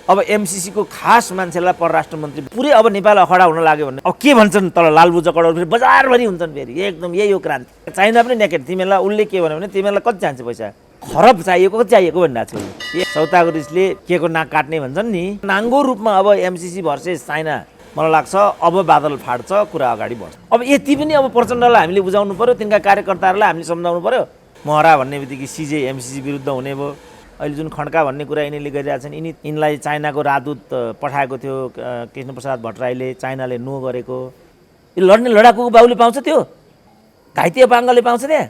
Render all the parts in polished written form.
अब एमसीसी को खास मान्छेलाई परराष्ट्र मन्त्री पुरै अब नेपाल अखडा हुन लाग्यो भने अब के भन्छन् तल लालबुजा कडाउर फेरि बजारभरि हुन्छन् फेरि एकदम यही हो क्रान्ति। चाइना पनि नेकेट तिमीलाई उसले के भन्यो भने तिमीलाई कति चाहिन्छ पैसा खरब चाहिएको कति चाहिएको भनिरहेको छु। सौताको रिसले के को नाक काट्ने भन्छन् नि नाङ्गो रूपमा अब एमसीसी भर्सेस चाइना मलाई लाग्छ अब बादल फाट्छ कुरा अगाडि बढ्छ। अब यति पनि अब प्रचण्डलाई हामीले बुझाउनु पर्यो तिनका कार्यकर्ताहरूलाई हामीले सम्झाउनु पर्यो। महरा भन्ने बित्तिकै सिजे एमसीसी विरुद्ध हुने भयो। अहिले जुन खड्का भन्ने कुरा यिनीहरूले गरिरहेछन् यिनलाई चाइनाको राजदूत पठाएको थियो कृष्णप्रसाद भट्टराईले चाइनाले नो गरेको। यो लड्ने लडाकुको बाबुले पाउँछ त्यो घाइते पाङ्गले पाउँछ त्यहाँ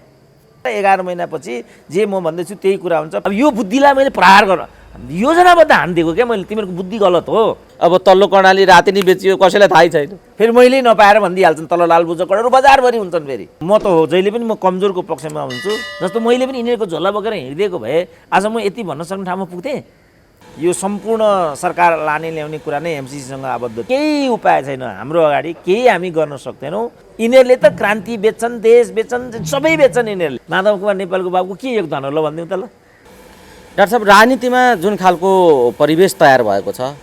11 महिनापछि जे म भन्दैछु त्यही कुरा हुन्छ। अब यो बुद्धिलाई मैले प्रहार गर योजनाबद्ध हानिदिएको क्या मैले तिमीहरूको बुद्धि गलत हो। अब तल्लो कर्णाली राति नै बेचियो कसैलाई थाहै छैन फेरि मैले नपाएर भनिदिइहाल्छन् तल लालबुजा कडाउर बजारभरि हुन्छन्। फेरि म त हो जहिले पनि म कमजोरको पक्षमा हुन्छु जस्तो मैले पनि यिनीहरूको झोला बोकेर हिँडिदिएको भए आज म यति भन्न सक्ने ठाउँमा पुग्थेँ। यो सम्पूर्ण सरकार लाने ल्याउने कुरा नै एमसीसीसँग आबद्ध केही उपाय छैन हाम्रो अगाडि केही हामी गर्न सक्दैनौँ। यिनीहरूले त क्रान्ति बेच्छन् देश बेच्छन् सबै बेच्छन् यिनीहरूले। माधव कुमार नेपालको बाबुको के योगदान हो ल भनिदिउँ त ल। डाक्टर साहब राजनीतिमा जुन खालको परिवेश तयार भएको छ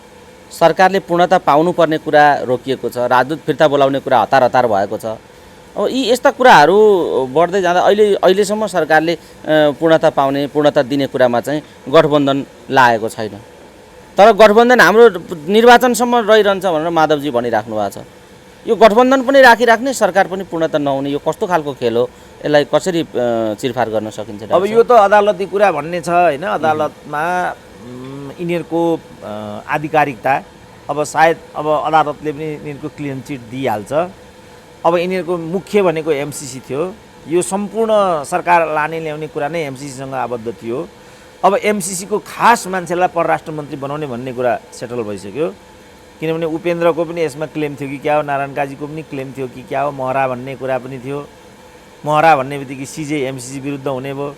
सरकारले पूर्णता पाउनुपर्ने कुरा रोकिएको छ राजदूत फिर्ता बोलाउने कुरा हतार हतार भएको छ। अब यी यस्ता कुराहरू बढ्दै जाँदा अहिलेसम्म सरकारले पूर्णता पाउने पूर्णता दिने कुरामा चाहिँ गठबन्धन लागेको छैन। तर गठबन्धन हाम्रो निर्वाचनसम्म रहिरहन्छ भनेर माधवजी भनिराख्नु भएको छ। यो गठबन्धन पनि राखिराख्ने सरकार पनि पूर्णता नहुने यो कस्तो खालको खेल हो यसलाई कसरी चिरफार गर्न सकिन्छ? अब यो त अदालती कुरा भन्ने छ होइन। अदालतमा यिनीहरूको आधिकारिकता अब सायद अब अदालतले पनि यिनीहरूको क्लिन चिट दिइहाल्छ। अब यिनीहरूको मुख्य भनेको एमसीसी थियो। यो सम्पूर्ण सरकार लाने ल्याउने कुरा नै एमसीसीसँग आबद्ध थियो। अब एमसीसीको खास मान्छेलाई परराष्ट्र मन्त्री बनाउने भन्ने कुरा सेटल भइसक्यो। किनभने उपेन्द्रको पनि यसमा क्लेम थियो कि क्या हो नारायण काजीको पनि क्लेम थियो कि क्या हो महरा भन्ने कुरा पनि थियो। महरा भन्ने बित्तिकै सिजे एमसीसी विरुद्ध हुने भयो।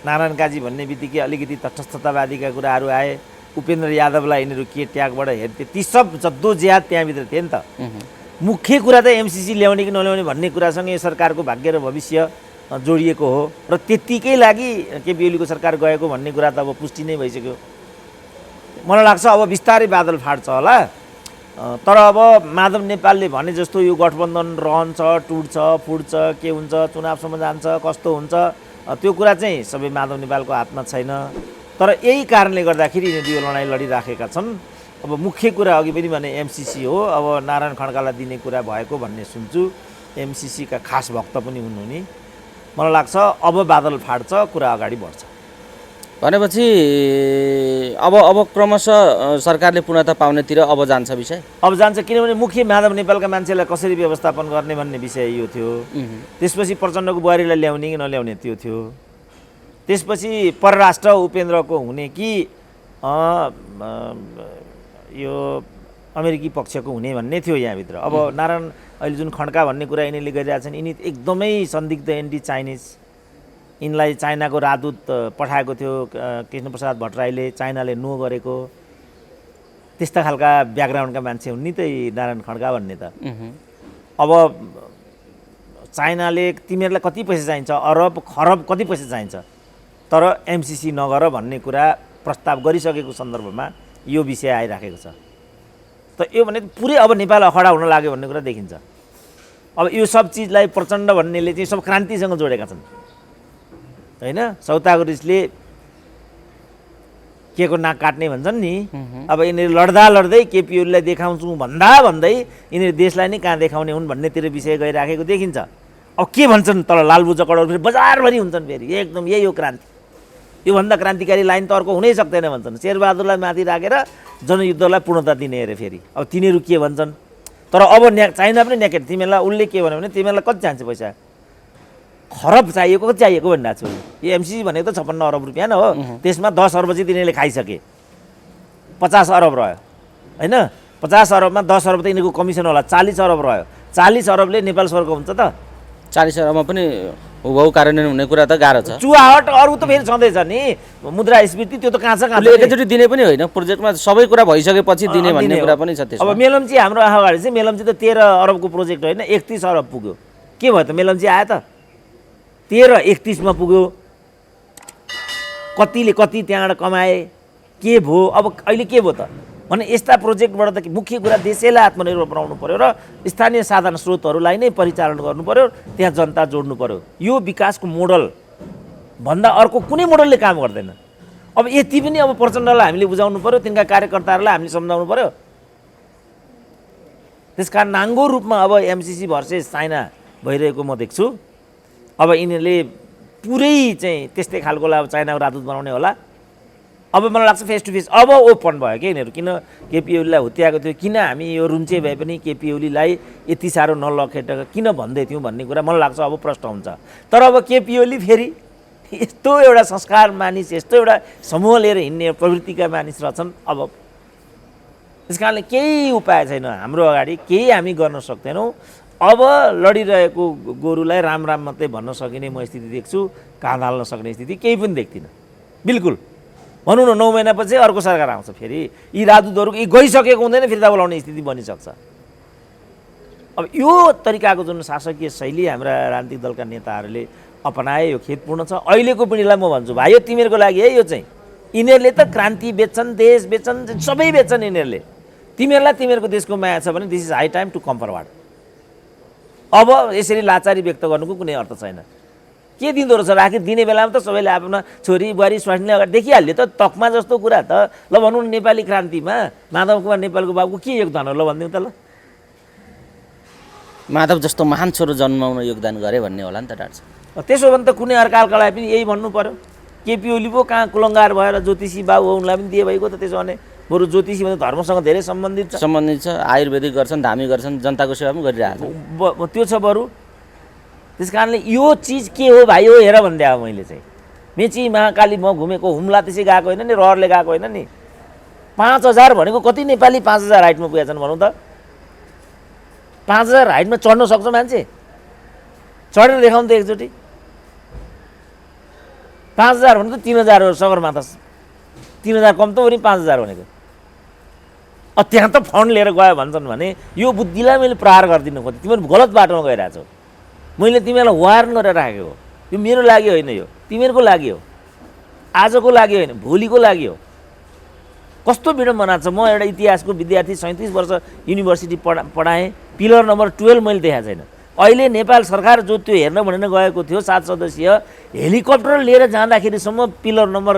नारायण काजी भन्ने बित्तिकै अलिकति तटस्थतावादीका कुराहरू आए। उपेन्द्र यादवलाई यिनीहरू के ट्यागबाट हेर्थे ती सब जद्दोज्याद त्यहाँभित्र थिए नि त। मुख्य कुरा त एमसीसी ल्याउने कि नल्याउने भन्ने कुरासँग यो सरकारको भाग्य र भविष्य जोडिएको हो र त्यत्तिकै लागि केपी ओलीको सरकार गएको भन्ने कुरा त अब पुष्टि नै भइसक्यो। मलाई लाग्छ अब बिस्तारै बादल फाट्छ होला। तर अब माधव नेपालले भने जस्तो यो गठबन्धन रहन्छ टुट्छ फुट्छ के हुन्छ चुनावसम्म जान्छ कस्तो हुन्छ त्यो कुरा चाहिँ सबै माधव नेपालको हातमा छैन। तर यही कारणले गर्दाखेरि यिनीहरू यो लडाइँ लडिराखेका छन्। अब मुख्य कुरा अघि पनि भने एमसीसी हो। अब नारायण खड्कालाई दिने कुरा भएको भन्ने सुन्छु। एमसीसीका खास भक्त पनि हुनु नि मलाई लाग्छ अब बादल फाट्छ कुरा अगाडि बढ्छ भनेपछि अब क्रमशः सरकारले पूर्णता पाउनेतिर अब जान्छ विषय अब जान्छ। किनभने मुख्य माधव नेपालका मान्छेलाई कसरी व्यवस्थापन गर्ने भन्ने विषय यो थियो। त्यसपछि प्रचण्डको बुहारीलाई ल्याउने कि नल्याउने त्यो थियो। त्यसपछि परराष्ट्र उपेन्द्रको हुने कि यो अमेरिकी पक्षको हुने भन्ने थियो यहाँभित्र। अब नारायण अहिले जुन खड्का भन्ने कुरा यिनीहरूले गरिरहेछन् यिनी एकदमै संदिग्ध एन्टी चाइनिज। यिनलाई चाइनाको राजदूत पठाएको थियो कृष्णप्रसाद भट्टराईले चाइनाले नो गरेको। त्यस्ता खालका ब्याकग्राउन्डका मान्छे हुन् नि त नारायण खड्का भन्ने त। अब चाइनाले तिमीहरूलाई कति पैसा चाहिन्छ अरब खरब कति पैसा चाहिन्छ तर एमसीसी नगर भन्ने कुरा प्रस्ताव गरिसकेको सन्दर्भमा यो विषय आइराखेको छ। त यो भने पुरै अब नेपाल अखडा हुन लाग्यो भन्ने कुरा देखिन्छ। अब यो सब चिजलाई प्रचण्ड भन्नेले चाहिँ सब क्रान्तिसँग जोडेका छन् होइन। सौताको रिसले के को नाक काट्ने भन्छन् नि। अब यिनीहरू लड्दा लड्दै केपी ओलीलाई देखाउँछु भन्दै यिनीहरू देशलाई नै कहाँ देखाउने हुन् भन्नेतिर विषय गइराखेको देखिन्छ। अब के भन्छन् तल लालबुजा कडाउर फेरि बजारभरि हुन्छन्। फेरि एकदम यही हो क्रान्ति। योभन्दा क्रान्तिकारी लाइन त अर्को हुनै सक्दैन भन्छन्। शेरबहादुरलाई माथि राखेर जनयुद्धलाई पूर्णता दिने अरे फेरि। अब तिनीहरू के भन्छन् तर अब चाइना पनि नेकेट तिमीहरूलाई उसले के भन्यो भने तिमीहरूलाई कति चाहिन्छ पैसा खरब चाहिएको कति चाहिएको भनिरहेको छु। यो एमसीसी भनेको त 56 अरब रुपियाँ न हो। त्यसमा 10 अर्ब चाहिँ तिनीहरूले खाइसके 50 अरब रह्यो होइन। 50 अरबमा 10 अरब त यिनीहरूको कमिसन होला 40 अरब रह्यो। 40 अरबले नेपाल स्वर्ग हुन्छ त। 40 अरबमा पनि हुबहु कार्यान्वयन हुने कुरा त गाह्रो छ। चुहावट अरू त फेरि छँदैछ नि मुद्रास्फीति त्यो त कहाँ छ एकैचोटि दिने पनि होइन प्रोजेक्टमा सबै कुरा भइसकेपछि दिने भन्ने कुरा पनि छ। अब मेलम्ची हाम्रो अगाडि चाहिँ मेलम्ची त 13 अरबको प्रोजेक्ट होइन 31 अरब पुग्यो। के भयो त मेलम्ची आयो त 13-31 मा पुग्यो। कतिले कति त्यहाँबाट कमाए के भयो अब अहिले के भयो त भने यस्ता प्रोजेक्टबाट त मुख्य कुरा देशैलाई आत्मनिर्भर बनाउनु पर्यो र स्थानीय साधन स्रोतहरूलाई नै परिचालन गर्नु पर्यो, त्यहाँ जनता जोड्नु पर्यो। यो विकासको मोडल भन्दा अर्को कुनै मोडलले काम गर्दैन। अब यति पनि अब प्रचण्डलाई हामीले बुझाउनु पर्यो, तिनका कार्यकर्ताहरूलाई हामीले सम्झाउनु पर्यो। त्यसकारण नाङ्गो रूपमा अब एमसिसी भर्सेस चाइना भइरहेको म देख्छु। अब यिनीहरूले पुरै चाहिँ त्यस्तै खालको अब चाइनाको राजदूत बनाउने होला। अब मलाई लाग्छ फेस टु फेस अब ओपन भयो क्या यिनीहरू। किन केपी ओलीलाई हुत्याएको थियो, किन हामी यो रुम्चे भए पनि केपी ओलीलाई यति साह्रो नलखेटेर किन भन्दै थियौँ भन्ने कुरा मलाई लाग्छ अब प्रश्न हुन्छ। तर अब केपी ओली फेरि यस्तो एउटा संस्कार मानिस, यस्तो एउटा समूह लिएर हिँड्ने प्रवृत्तिका मानिस रहेछन्। अब त्यस कारणले केही उपाय छैन हाम्रो अगाडि, केही हामी गर्न सक्दैनौँ। अब लडिरहेको गोरुलाई राम राम मात्रै भन्न सकिने म स्थिति देख्छु, काँध हाल्न सक्ने स्थिति केही पनि देख्दिनँ बिल्कुल। भनौँ न 9 महिनापछि अर्को सरकार आउँछ, फेरि यी राजदूतहरू यी गइसकेको हुँदैन, फिर्ता बोलाउने स्थिति बनिसक्छ। अब यो तरिकाको जुन शासकीय शैली हाम्रा राजनीतिक दलका नेताहरूले अपनाए यो खेदपूर्ण छ। अहिलेको पिँढीलाई म भन्छु भाइ यो तिमीहरूको लागि है, यो चाहिँ यिनीहरूले त क्रान्ति बेच्छन्, देश बेच्छन्, सबै बेच्छन् यिनीहरूले। तिमीहरूलाई तिमीहरूको देशको माया छ भने this is high time to come forward. अब यसरी लाचारी व्यक्त गर्नुको कुनै अर्थ छैन। के दिँदो रहेछ राखी दिने बेलामा त सबैले आफ्ना छोरी बुहारी स्वास्नीले अगाडि देखिहाल्यो त। तकमा जस्तो कुरा त ल भनौँ नेपाली क्रान्तिमा माधव कुमार नेपालको बाबुको के योगदान हो ल भनिदिउँ त। ल माधव जस्तो महान छोरो जन्माउन योगदान गरे भन्ने होला नि त डाक्टर साहब। त्यसो भने त कुनै अर्कालाई पनि यही भन्नु पर्यो। केपी ओली पो कहाँ कुलङ्गार भएर ज्योतिषी बाबु हो उनलाई पनि दिए भएको त। त्यसो भने बरु ज्योतिषी भने धर्मसँग धेरै सम्बन्धित छ, आयुर्वेदिक गर्छन्, धामी गर्छन्, जनताको सेवा पनि गरिरहेको त्यो छ बरु। त्यस कारणले यो चिज के हो भाइ हो हेर भनिदिए अब मैले चाहिँ मेची महाकाली म घुमेको, हुम्ला त्यसै गएको होइन नि, रहरले गएको होइन नि। 5000 भनेको कति नेपाली 5000 हाइटमा पुगेछन् भनौँ त। 5000 हाइटमा चढ्न सक्छ मान्छे? चढेर देखाउनु त एकचोटि। 5000 भनेको त 3000 हो सगरमाथा। 3000 कम त हो नि 5000 भनेको। त्यहाँ त फन्ड लिएर गयो भन्छन् भने यो बुद्धिलाई मैले प्रहार गरिदिनु खोजेँ। तिमीहरू गलत बाटोमा गइरहेछौ। मैले तिमीहरूलाई वार्न गरेर राखेको। यो मेरो लागि होइन, यो तिमीहरूको लागि हो, आजको लागि होइन, भोलिको लागि हो। कस्तो विडम्बना छ। म एउटा इतिहासको विद्यार्थी 37 वर्ष युनिभर्सिटी पढाएँ। पिलर नम्बर 12 मैले देखाएको छैन। अहिले नेपाल सरकार जो त्यो हेर्न भनेर गएको थियो 7 सदस्यीय हेलिकप्टर लिएर जाँदाखेरिसम्म पिलर नम्बर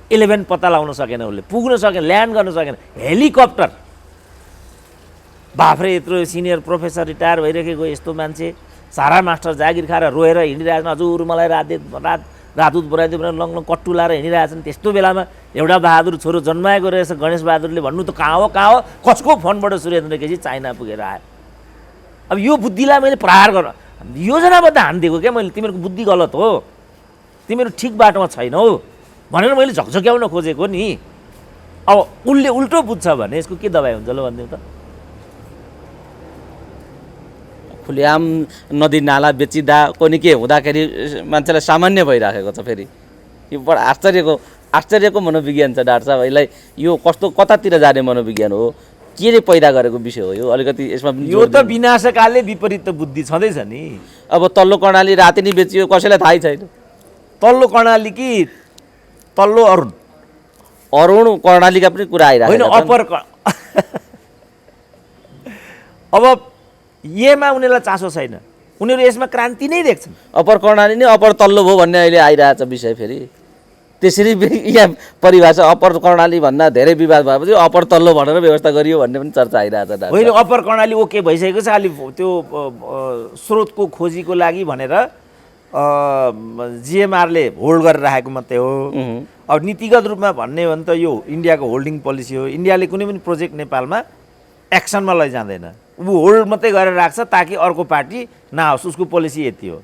11 पत्ता लगाउन सकेन, उसले पुग्न सकेन, ल्यान्ड गर्न सकेन। हेलिकप्टर बाफ्रे यत्रो सिनियर प्रोफेसर रिटायर भइरहेको यस्तो मान्छे सारा मास्टर जागिर खाएर रोएर हिँडिरहेछन्। हजुर मलाई राजदूत बनाइदियो भनेर लङ कट्टु लाएर हिँडिरहेछन्। त्यस्तो बेलामा एउटा बहादुर छोरो जन्माएको रहेछ गणेश बहादुरले भन्नु त कहाँ हो कसको फोनबाट सुरेन्द्र केसी चाइना पुगेर आयो। अब यो बुद्धिलाई मैले प्रहार गर योजनाबद्ध हानिदिएको क्या मैले। तिमीहरूको बुद्धि गलत हो, तिमीहरू ठिक बाटोमा छैनौ भनेर मैले झकझक्याउन खोजेको नि। अब उसले उल्टो बुझ्छ भने यसको के दबाई हुन्छ ल भनिदिउँ त। खुलेआम नदी नाला बेचिँदा कोनि के हुँदाखेरि मान्छेलाई सामान्य भइराखेको छ। फेरि यो बडा आश्चर्यको मनोविज्ञान छ डाक्टर साहब। यसलाई यो कस्तो कतातिर जाने मनोविज्ञान हो, के ले पैदा गरेको विषय हो यो? अलिकति यसमा यो त विनाशकालले विपरीत बुद्धि छँदैछ नि। अब तल्लो कर्णाली राति नै बेचियो, कसैलाई थाहै छैन। तल्लो कर्णाली कि तल्लो अरुण कर्णालीका पनि कुरा आइरहेको होइन, अप्पर अब येमा उनीहरूलाई चासो छैन, उनीहरू यसमा क्रान्ति नै देख्छन्। अप्पर कर्णाली नै अप्पर तल्लो भयो भन्ने अहिले आइरहेछ विषय। फेरि त्यसरी यहाँ परिभाषा अप्पर कर्णाली भन्दा धेरै विवाद भएपछि अप्पर तल्लो भनेर व्यवस्था गरियो भन्ने पनि चर्चा आइरहेछ। होइन, अप्पर कर्णाली ओके भइसकेको छ। अलि त्यो स्रोतको खोजीको लागि भनेर जिएमआरले होल्ड गरेर राखेको मात्रै हो। अब नीतिगत रूपमा भन्ने हो भने त यो इन्डियाको होल्डिङ पोलिसी हो। इन्डियाले कुनै पनि प्रोजेक्ट नेपालमा एक्सनमा लैजाँदैन, ऊ होल्ड मात्रै गरेर राख्छ ताकि अर्को पार्टी नआओस्। उसको पोलिसी यति हो।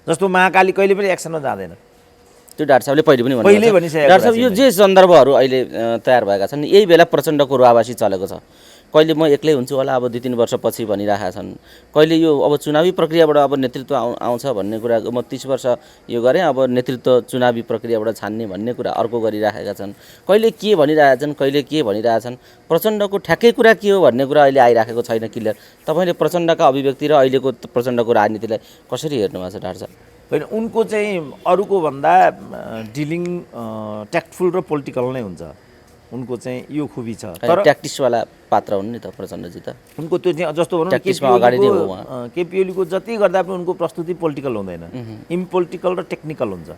जस्तो महाकाली कहिले पनि एक्सनमा जाँदैन। त्यो डाक्टर साहबले पहिले पनि भनिसकेको। डाक्टर साहब यो जे सन्दर्भहरू अहिले तयार भएका छन् यही बेला प्रचण्डको रुवावासी चलेको छ। कहिले म एक्लै हुन्छु होला अब 2-3 वर्षपछि भनिरहेका छन्। कहिले यो अब चुनावी प्रक्रियाबाट अब नेतृत्व आउँछ भन्ने कुरा म 30 वर्ष यो गरेँ, अब नेतृत्व चुनावी प्रक्रियाबाट छान्ने भन्ने कुरा अर्को गरिरहेका छन्। कहिले के भनिरहेछन्, कहिले के भनिरहेछन्। प्रचण्डको ठ्याक्कै कुरा के हो भन्ने कुरा अहिले आइराखेको छैन क्लियर। तपाईँले प्रचण्डका अभिव्यक्ति र अहिलेको प्रचण्डको राजनीतिलाई कसरी हेर्नुभएको छ डाक्टर साहब? होइन, उनको चाहिँ अरूको भन्दा डिलिङ ट्याक्टफुल र पोलिटिकल नै हुन्छ। उनको चाहिँ यो खुबी छ। तर ट्याक्टिसवाला पात्र हुन् नि त प्रचण्डजी त। उनको त्यो चाहिँ जस्तो भनौँ ट्याक्टिसमा अगाडि नै हो उहाँ। केपी ओलीको जति गर्दा पनि उनको प्रस्तुति पोलिटिकल हुँदैन, इम्पोलिटिकल र टेक्निकल हुन्छ।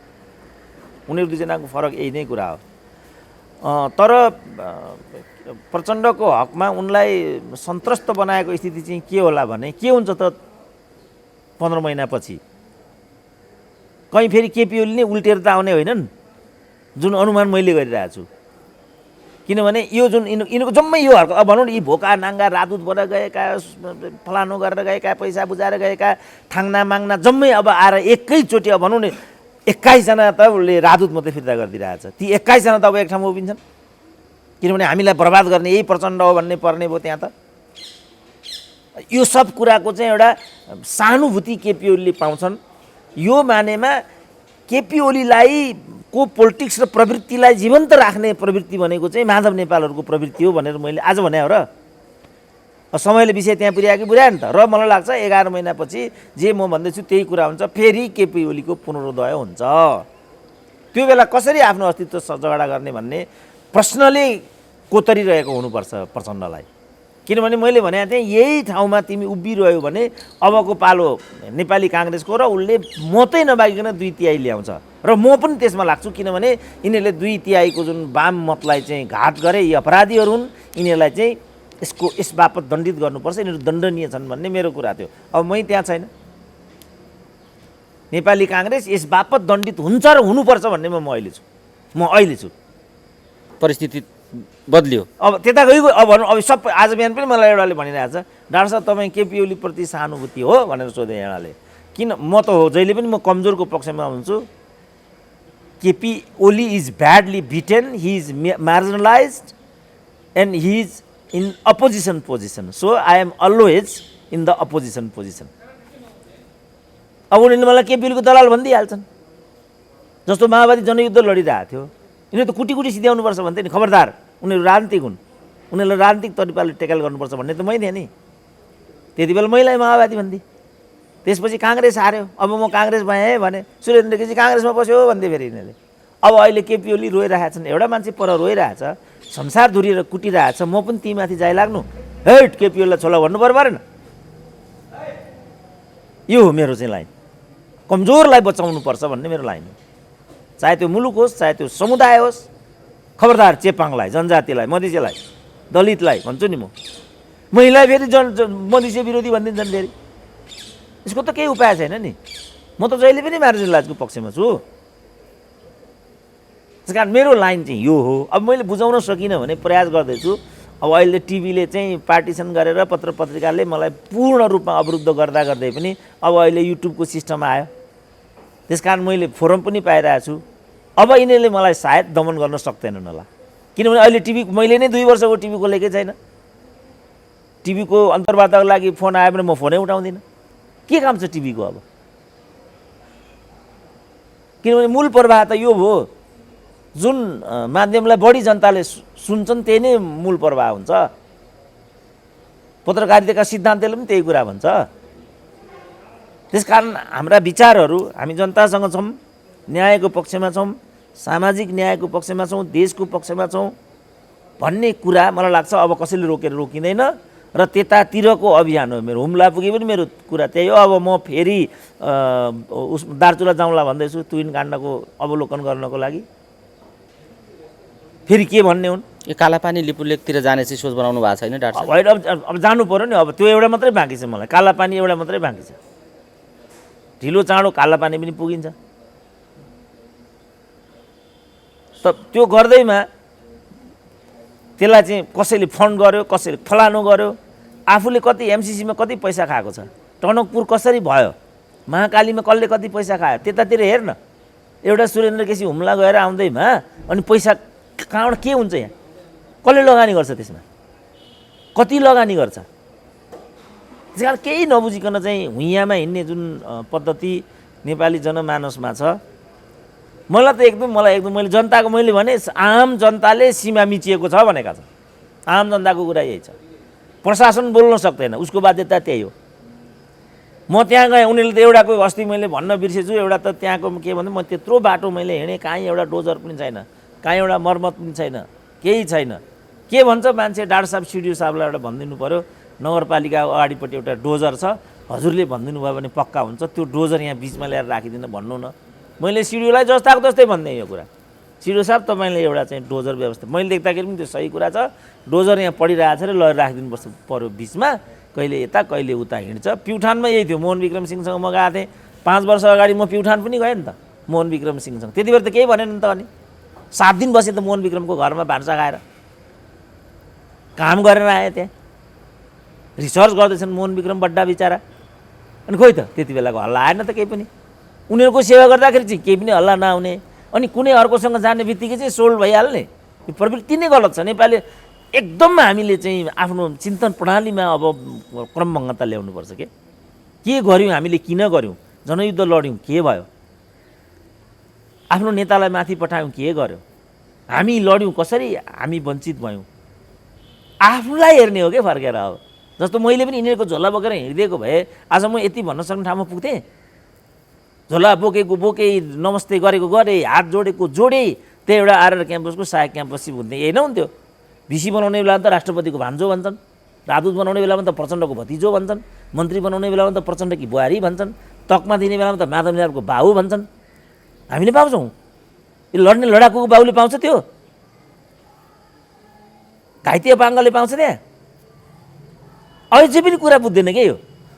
उनीहरू दुईजनाको फरक यही नै कुरा हो। तर प्रचण्डको हकमा उनलाई सन्तुष्ट बनाएको स्थिति चाहिँ के होला भने के हुन्छ त 15 महिनापछि कहीँ फेरि केपी ओली नै उल्टेर त आउने होइनन्, जुन अनुमान मैले गरिरहेको छु। किनभने यो जुन यिनीहरूको जम्मै यो हर्क अब भनौँ न, यी भोका नाङ्गा राजदूतबाट गएका, फलानु गरेर गएका, पैसा बुझाएर गएका, थाङ्ना माग्ना जम्मै अब आएर एकैचोटि अब भनौँ न 21 जना त उसले राजदूत मात्रै फिर्ता गरिदिरहेछ। ती 21 जना त अब एक ठाउँमा उभिन्छन्, किनभने हामीलाई बर्बाद गर्ने यही प्रचण्ड हो भन्ने पर्ने भयो त्यहाँ त। यो सब कुराको चाहिँ एउटा सहानुभूति केपी ओलीले पाउँछन्। यो मानेमा केपी ओलीलाई को पोलिटिक्स र प्रवृत्तिलाई जीवन्त राख्ने प्रवृत्ति भनेको चाहिँ माधव नेपालहरूको प्रवृत्ति हो भनेर मैले आज भने हो र। समयले विषय त्यहाँ पुर्यायो कि पुर्यायो नि त। र मलाई लाग्छ 11 महिनापछि जे म भन्दैछु त्यही कुरा हुन्छ, फेरि केपी ओलीको पुनरुदय हुन्छ। त्यो बेला कसरी आफ्नो अस्तित्व जगडा गर्ने भन्ने प्रश्नले कोतरिरहेको हुनुपर्छ प्रचण्डलाई। किनभने मैले भनेको थिएँ यही ठाउँमा तिमी उभिरह्यो भने अबको पालो नेपाली काङ्ग्रेसको र उसले मतै नबागिकन 2/3 ल्याउँछ। र म पनि त्यसमा लाग्छु, किनभने यिनीहरूले 2/3 जुन वाम मतलाई चाहिँ घात गरे, यी अपराधीहरू हुन्, यिनीहरूलाई चाहिँ यस बापत दण्डित गर्नुपर्छ, यिनीहरू दण्डनीय छन् भन्ने मेरो कुरा थियो। अब मै त्यहाँ छैन। नेपाली काङ्ग्रेस यस बापत दण्डित हुन्छ र हुनुपर्छ भन्ने म अहिले छु। परिस्थिति बदलियो, अब त्यता गइगयो। अब भनौँ अब सब आज बिहान पनि मलाई एउटाले भनिरहेको छ, डाक्टर साहब तपाईँ केपी ओलीप्रति सहानुभूति हो भनेर सोधेँ एउटाले। किन? म त हो, जहिले पनि म कमजोरको पक्षमा हुन्छु। KP Oli is badly beaten, he is marginalized and he is in opposition position, so I am always in the opposition position. अब उनीहरूले मलाई केपी ओलीको दलाल भनिदिइहाल्छन्। जस्तो माओवादी जनयुद्ध लडिरहेको थियो, यिनीहरू त कुटी कुटी सिध्याउनुपर्छ भन्थे नि, खबरदार उनीहरू राजनीतिक हुन्, उनीहरूलाई राजनीतिक तरिकाले टेकल गर्नुपर्छ भन्ने त मै थिएँ नि। त्यति बेला मैलाई माओवादी भन्दिएँ। त्यसपछि काङ्ग्रेस हार्यो, अब म काङ्ग्रेस भएँ भने सुरेन्द्र केसी काङ्ग्रेसमा बस्यो भन्दै फेरि यिनीहरूले। अब अहिले केपी ओली रोइरहेका छन्, एउटा मान्छे पर रोइरहेछ, संसार धुरिएर कुटिरहेछ, म पनि तीमाथि जाइ लाग्नु, हेट केपी ओलीलाई छोला भन्नु परेन। यो हो मेरो चाहिँ लाइन, कमजोरलाई बचाउनुपर्छ भन्ने मेरो लाइन हो। चाहे त्यो मुलुक होस्, चाहे त्यो समुदाय होस्, खबरदार चेपाङलाई, जनजातिलाई, मधेसीलाई, दलितलाई भन्छु नि म। महिला फेरि मधेसी विरोधी भनिदिन्छन् फेरि। यसको त केही उपाय छैन नि। म त जहिले पनि मार्जिनलाइजको पक्षमा छु। त्यस कारण मेरो लाइन चाहिँ यो हो। अब मैले बुझाउन सकिनँ भने प्रयास गर्दैछु। अब अहिले टिभीले चाहिँ पार्टिसन गरेर पत्र पत्रिकाले मलाई पूर्ण रूपमा अवरुद्ध गर्दा गर्दै पनि अब अहिले युट्युबको सिस्टम आयो। त्यस कारण मैले फोरम पनि पाइरहेको छु। अब यिनीहरूले मलाई सायद दमन गर्न सक्दैनन् होला, किनभने अहिले टिभी मैले नै 2 वर्षको टिभी खोलेकै छैन। टिभीको अन्तर्वार्ताको लागि फोन आयो भने म फोनै उठाउँदिनँ। के काम छ टिभीको? अब किनभने मूल प्रवाह त यो हो, जुन माध्यमलाई बढी जनताले सुन्छन् त्यही नै मूल प्रवाह हुन्छ। पत्रकारिताका सिद्धान्तले पनि त्यही कुरा भन्छ। त्यसकारण हाम्रा विचारहरू, हामी जनतासँग छौँ, न्यायको पक्षमा छौँ, सामाजिक न्यायको पक्षमा छौँ, देशको पक्षमा छौँ भन्ने कुरा मलाई लाग्छ अब कसैले रोकेर रोकिँदैन। र त्यतातिरको अभियान हो मेरो। हुम्ला पुगे पनि मेरो कुरा त्यही हो। अब म फेरि दार्चुला जाउँला भन्दैछु तुइन काण्डको अवलोकन गर्नको लागि। फेरि के भन्ने हुन्? यो कालापानी लिपुलेकतिर जाने चाहिँ सोच बनाउनु भएको छैन डाक्टर साहब? होइन, अब जानु पऱ्यो नि। अब त्यो एउटा मात्रै बाँकी छ मलाई, कालापानी एउटा मात्रै बाँकी छ। ढिलो चाँडो कालापानी पनि पुगिन्छ। त त्यो गर्दैमा त्यसलाई चाहिँ कसैले फन्ड गर्यो, कसैले फलानु गर्यो, आफूले कति एमसिसीमा कति पैसा खाएको छ, टनकपुर कसरी भयो, महाकालीमा कसले कति पैसा खायो, त्यतातिर हेर्न। एउटा सुरेन्द्र केसी हुम्ला गएर आउँदैमा अनि पैसा कहाँबाट के हुन्छ, यहाँ कसले लगानी गर्छ, त्यसमा कति लगानी गर्छ। त्यस कारण केही नबुझिकन चाहिँ भुइँयामा हिँड्ने जुन पद्धति नेपाली जनमानसमा छ, मलाई एकदम मैले जनताको मैले भने आम जनताले सीमा मिचिएको छ भनेका छन्। आम जनताको कुरा यही छ। प्रशासन बोल्न सक्दैन, उसको बाध्यता त्यही हो। म त्यहाँ गएँ, उनीहरूले त एउटाको अस्ति मैले भन्न बिर्सेछु, एउटा त त्यहाँको के भन्दा म त्यत्रो बाटो मैले हिँडेँ, कहीँ एउटा डोजर पनि छैन, कहीँ एउटा मर्मत पनि छैन, केही छैन। के भन्छ मान्छे, डाक्टर साहब सिडिओ साहबलाई एउटा भनिदिनु पऱ्यो, नगरपालिका अगाडिपट्टि एउटा डोजर छ, हजुरले भनिदिनु भयो भने पक्का हुन्छ, त्यो डोजर यहाँ बिचमा ल्याएर राखिदिनु भन्नु न। मैले सिडिओलाई जस्ताको जस्तै भनिदिएँ यो कुरा, सिडिओ साहब तपाईँले एउटा चाहिँ डोजर व्यवस्था, मैले देख्दाखेरि पनि त्यो सही कुरा छ, डोजर यहाँ पडिरहेको छ र लगेर राखिदिनुपर्छ पऱ्यो बिचमा, कहिले यता कहिले उता हिँड्छ। प्युठानमा यही थियो, मोहन विक्रम सिंहसँग म गएको थिएँ 5 वर्ष अगाडि, म प्युठान पनि गएँ नि त मोहन विक्रम सिंहसँग, त्यति बेला त केही भनेन नि त। अनि 7 दिन बसेँ त मोहन विक्रमको घरमा भान्सा खाएर, काम गरेर आएँ त्यहाँ, रिसर्च गर्दैछन् मोहन विक्रम बड्डा बिचरा। अनि खोइ त त्यति बेलाको हल्ला आएन त केही पनि, उनीहरूको सेवा गर्दाखेरि चाहिँ केही पनि हल्ला नआउने, अनि कुनै अर्कोसँग जाने बित्तिकै चाहिँ सोल्ड भइहाल्ने, यो प्रवृत्ति नै गलत छ। नेपाली एकदम हामीले चाहिँ आफ्नो चिन्तन प्रणालीमा अब क्रमभङ्गता ल्याउनुपर्छ। के गऱ्यौँ हामीले, किन गऱ्यौँ, जनयुद्ध लड्यौँ, के भयो, आफ्नो नेतालाई माथि पठायौँ, के गर्यौँ, हामी लड्यौँ कसरी, हामी वञ्चित भयौँ, आफूलाई हेर्ने हो क्या फर्केर। अब जस्तो मैले पनि यिनीहरूको झोला बोकेर हिँडिदिएको भए आज म यति भन्न सक्ने ठाउँमा पुग्थेँ। झोला बोकेको बोके, नमस्ते गरेको गरेँ, हात जोडेको जोडेँ, त्यही एउटा आरआर क्याम्पसको सहायक क्याम्पस चिफ हुन्थ्यो, यही नहुन्थ्यो। भिसी बनाउने बेलामा त राष्ट्रपतिको भान्जो भन्छन्, राजदूत बनाउने बेलामा त प्रचण्डको भतिजो भन्छन्, मन्त्री बनाउने बेलामा त प्रचण्डकी बुहारी भन्छन्, तकमा दिने बेलामा त माधव निरालको बाउ भन्छन्। हामीले पाउँछौँ, यो लड्ने लडाकुको बाउले पाउँछ, त्यो घाइते पाङ्गले पाउँछ त्यहाँ। अझै पनि कुरा बुझ्दैन के